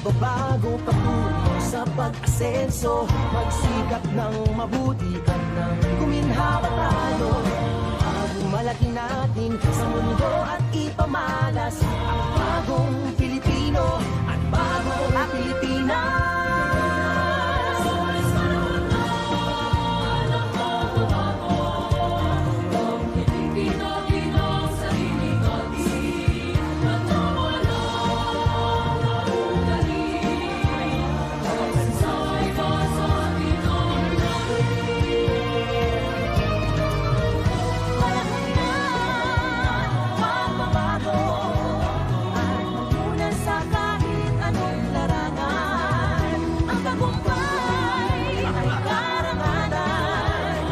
magbabago patungo sa pag-asenso. Magsikap ng mabuti at nang kuminhawa tayo. Pag malaki natin sa mundo